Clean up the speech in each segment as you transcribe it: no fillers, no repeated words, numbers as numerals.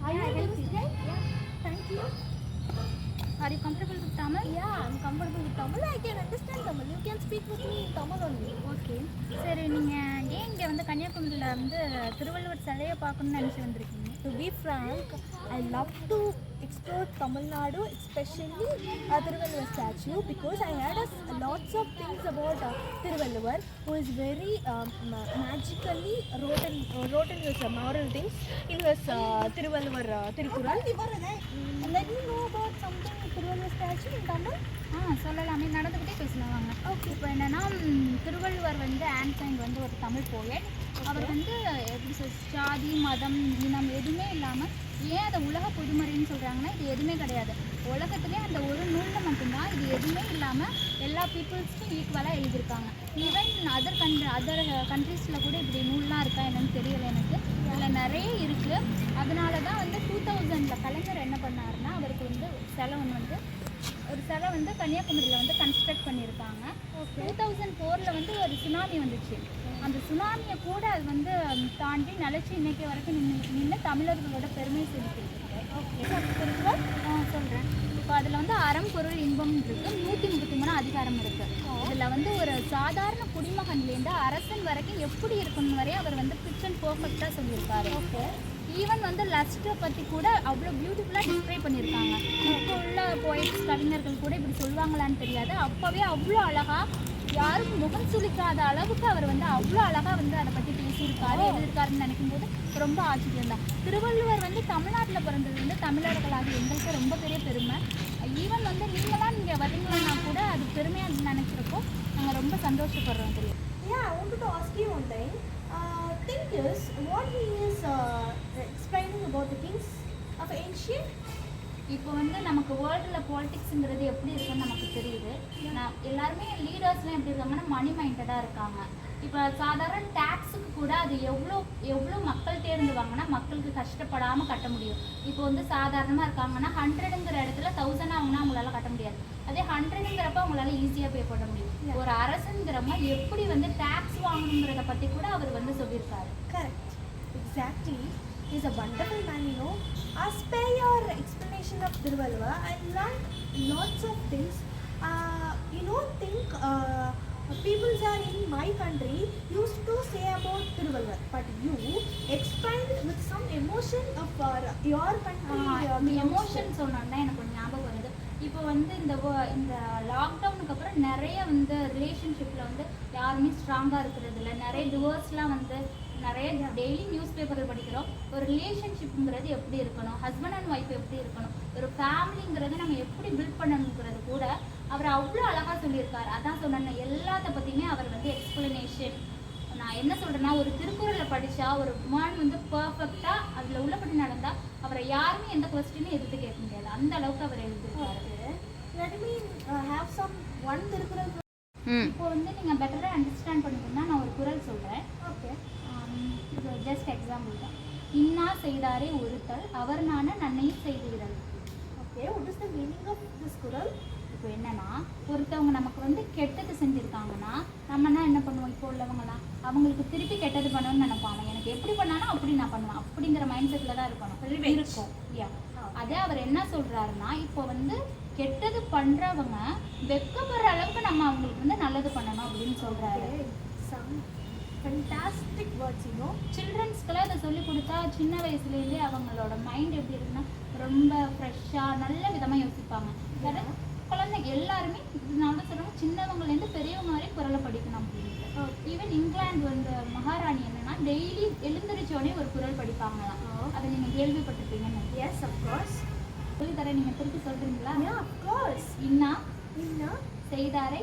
Are you understand? Yeah. Thank you. Are you comfortable with Tamil? Yeah, I'm comfortable with Tamil. I can understand Tamil. You can speak with me in Tamil only. Okay. சரி, நீங்கள் ஏன் இங்கே வந்து கன்னியாகுமரியில் வந்து திருவள்ளுவர் சிலையை பார்க்கணுன்னு நினச்சி வந்திருக்கீங்க? To be frank, I love to explore Tamil Nadu, especially Thiruvalluvar statue, because I heard lots of things about Thiruvalluvar, who is very magically wrote in his moral things in his Thiruvalluvar Thirukural. Let me know about something Thiruvalluvar statue in Tamil. சொல்லலாமே, நடந்துக்கிட்டே பேசலாம். Okay. இப்போ என்னென்னா, திருவள்ளுவர் வந்து ஆன்சைன் வந்து ஒரு Tamil poet. அவர் வந்து எப்படி ஜாதி மதம் இனம் எதுவுமே இல்லாமல் ஏன் அதை உலக பொதுமறைன்னு சொல்கிறாங்கன்னா, இது எதுவுமே கிடையாது. உலகத்துலேயே அந்த ஒரு நூலில் மட்டும்தான் இது எதுவுமே இல்லாமல் எல்லா பீப்புள்ஸ்க்கும் ஈக்குவலாக எழுதியிருக்காங்க. ஈவன் அதர் கண்ட்ரீஸில் கூட இப்படி நூல்லாம் இருக்கா என்னன்னு தெரியலை எனக்கு. இதில் நிறைய இருக்குது. அதனால தான் வந்து 2000 கலைஞர் என்ன பண்ணாருன்னா, அவருக்கு வந்து ஒரு சிலை வந்து கன்னியாகுமரியில் வந்து கன்ஸ்ட்ரக்ட் பண்ணியிருக்காங்க. 2004 வந்து ஒரு சுனாமி வந்துச்சு. அந்த சுனாமியை கூட அது வந்து தாண்டி நிலச்சி இன்னைக்கு வரைக்கும் நின்று தமிழர்களோட பெருமை செலுத்திருக்கு. சொல்கிறேன். இப்போ அதில் வந்து அறம் பொருள் இன்பம் இருக்குது. 133 அதிகாரம் இருக்குது. இதில் வந்து ஒரு சாதாரண குடிமகன்லேருந்து அரசன் வரைக்கும் எப்படி இருக்கணும் வரையும் அவர் வந்து பிக்ச் அண்ட் பர்ஃபெக்டாக சொல்லியிருக்காரு. ஈவன் வந்து லஸ்ட்டை பற்றி கூட அவ்வளோ பியூட்டிஃபுல்லாக டிஸ்கிரைப் பண்ணியிருக்காங்க. இப்போ உள்ள போய்ட்ஸ் கவிஞர்கள் கூட இப்படி சொல்லுவாங்களான்னு தெரியாது. அப்போவே அவ்வளோ அழகாக யாரும் முகம் சுளிக்காத அளவுக்கு அவர் வந்து அவ்வளோ அழகாக வந்து அதை பற்றி பேசியிருக்காரு, எழுதியிருக்காருன்னு நினைக்கும் போது ரொம்ப ஆச்சரியம் தான். திருவள்ளுவர் வந்து தமிழ்நாட்டில் பிறந்தது வந்து தமிழர்களாக எங்களுக்கு ரொம்ப பெரிய பெருமை. ஈவன் வந்து நீங்களாம் இங்கே வரீங்களா கூட அது பெருமையாக நினைக்கிறப்போ நாங்கள் ரொம்ப சந்தோஷப்படுறோம். தெரியும். Yeah, I wanted to ask you one thing. Thing is, what he is explaining about the kings of ancient. இப்போ வந்து நமக்கு வேர்ல்டில் பாலிடிக்ஸுங்கிறது எப்படி இருக்குன்னு நமக்கு தெரியுது. எல்லாருமே லீடர்ஸ்லாம் எப்படி இருக்காங்கன்னா மணி மைண்டடாக இருக்காங்க. இப்போ சாதாரண டேக்ஸுக்கு கூட அது எவ்வளோ மக்கள் தேர்ந்து வாங்கினா மக்களுக்கு கஷ்டப்படாமல் கட்ட முடியும். இப்போ வந்து சாதாரணமாக இருக்காங்கன்னா 100ங்கிற இடத்துல 1000 ஆகுனா அவங்களால கட்ட முடியாது. அதே 100ங்கிறப்ப அவங்களால ஈஸியாக பே பண்ண முடியும். ஒரு அரசுங்கிறவங்க எப்படி வந்து டேக்ஸ் வாங்கணுங்கிறத பற்றி கூட அவர் வந்து சொல்லியிருக்காரு. Correct, exactly. He's a wonderful man, you know. As per your explanation of Thiruvalluvar, I learned lots of things. Think people are in my country used to say about Thiruvalluvar, but you explained with some emotion of your country. Emotion சொன்னோன்னா எனக்கு ஒரு ஞாபகம் வருது. இப்போ வந்து இந்த லாக்டவுனுக்கு அப்புறம் நிறைய வந்து ரிலேஷன்ஷிப்பில் வந்து யாருமே ஸ்ட்ராங்காக இருக்கிறது இல்லை. நிறைய டிவோர்ஸ்லாம் வந்து நிறைய டெய்லி நியூஸ் பேப்பரில் படிக்கிறோம். ஒரு ரிலேஷன்ஷிப்புங்கிறது எப்படி இருக்கணும், ஹஸ்பண்ட் அண்ட் ஒய்ஃப் எப்படி இருக்கணும், ஒரு ஃபேமிலிங்கிறத நம்ம எப்படி பில்ட் பண்ணணுங்கிறது கூட அவர் அவ்வளோ அழகாக சொல்லியிருக்காரு. அதான் சொன்னேன், எல்லாத்த பற்றியுமே அவர் வந்து எக்ஸ்பிளனேஷன். நான் என்ன சொல்கிறேன்னா, ஒரு திருக்குறளை படித்தா ஒரு மேன் வந்து பர்ஃபெக்டாக அதில் உள்ளபடி நடந்தால் அவரை யாருமே எந்த கொஸ்டினும் எதிர்த்து கேட்க முடியாது. அந்த அளவுக்கு அவர் எழுதியிருக்காரு. இப்போ வந்து நீங்கள் பெட்டராக அண்டர்ஸ்டாண்ட் பண்ணிக்கணும்னா நான் ஒரு குறள் சொல்கிறேன். ஓகே, இது ஜஸ்ட் எக்ஸாம்பிள் தான். இன்னா செய்தாரே ஒருத்தல் அவர் நான நன்னையும் செய்துவிடல். Okay, what is the meaning of this குறள்? இப்போ என்னன்னா, ஒருத்தவங்க நமக்கு வந்து கெட்டது செஞ்சுருக்காங்கன்னா நம்மனா என்ன பண்ணுவோம்? இப்போ உள்ளவங்களாம் அவங்களுக்கு திருப்பி கெட்டது பண்ணணும்னு நினைப்பாங்க. எனக்கு எப்படி பண்ணாலும் அப்படி நான் பண்ணுவேன் அப்படிங்கிற மைண்ட் செட்டில் தான் இருக்கும். அதே அவர் என்ன சொல்கிறாருன்னா, இப்போ வந்து கெட்டது பண்ணுறவங்க வெக்கப்படுற அளவுக்கு நம்ம அவங்களுக்கு வந்து நல்லது பண்ணணும் அப்படின்னு சொல்கிறாரு. ஃபண்டாஸ்டிக் வேர்ட்ஸ், சில்ட்ரன்ஸ்க்கெல்லாம் இதை சொல்லி கொடுத்தா சின்ன வயசுலேருந்தே அவங்களோட மைண்ட் எப்படி இருக்குன்னா ரொம்ப ஃப்ரெஷ்ஷாக நல்ல விதமாக யோசிப்பாங்க. குழந்தைங்க எல்லாருமே இதனால சொல்கிறாங்க, சின்னவங்கலேருந்து பெரியவங்க வரை குரலை படிக்கணும் அப்படின்ட்டு. ஈவன் இங்கிலாந்து வந்து மகாராணி என்னன்னா டெய்லி எழுந்திரிச்சோடனே ஒரு குரல் படிப்பாங்களாம். அதை நீங்கள் கேள்விப்பட்டிருப்பீங்கன்னு. S, of course. சொல்லி தரேன், நீங்கள் திருப்பி சொல்கிறீங்களா? அஃப்கோர்ஸ். இன்னா செய்தாரே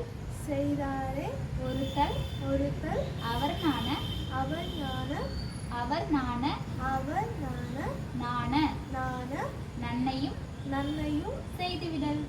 ஒருத்தல் அவர் நான நன்னையும் செய்துவிடல்.